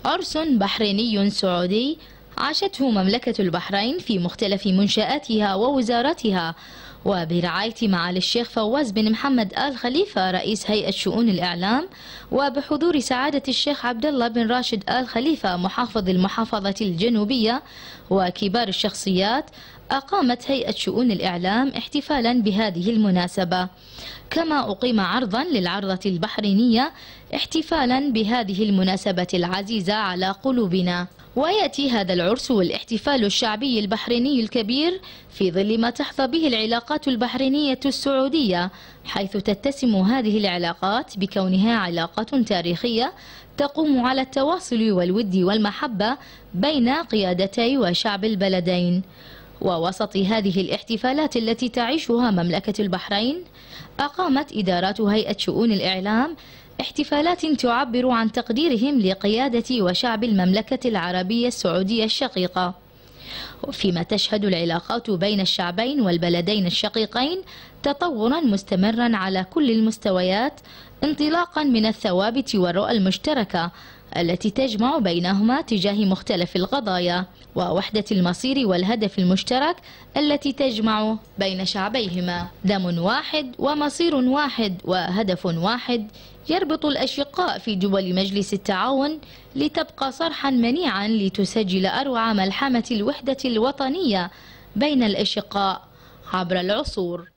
عرس بحريني سعودي عاشته مملكة البحرين في مختلف منشآتها ووزاراتها، وبرعاية معالي الشيخ فواز بن محمد آل خليفة رئيس هيئة شؤون الإعلام، وبحضور سعادة الشيخ عبد الله بن راشد آل خليفة محافظ المحافظة الجنوبية وكبار الشخصيات. أقامت هيئة شؤون الإعلام احتفالا بهذه المناسبة، كما أقيم عرضا للعرضة البحرينية احتفالا بهذه المناسبة العزيزة على قلوبنا. ويأتي هذا العرس والاحتفال الشعبي البحريني الكبير في ظل ما تحظى به العلاقات البحرينية السعودية، حيث تتسم هذه العلاقات بكونها علاقة تاريخية تقوم على التواصل والود والمحبة بين قيادتي وشعب البلدين. ووسط هذه الاحتفالات التي تعيشها مملكة البحرين، أقامت إدارات هيئة شؤون الإعلام احتفالات تعبر عن تقديرهم لقيادة وشعب المملكة العربية السعودية الشقيقة، فيما تشهد العلاقات بين الشعبين والبلدين الشقيقين تطورا مستمرا على كل المستويات، انطلاقا من الثوابت والرؤى المشتركة التي تجمع بينهما تجاه مختلف القضايا، ووحدة المصير والهدف المشترك التي تجمع بين شعبيهما. دم واحد ومصير واحد وهدف واحد يربط الأشقاء في دول مجلس التعاون لتبقى صرحا منيعا لتسجل أروع ملحمة الوحدة الوطنية بين الأشقاء عبر العصور.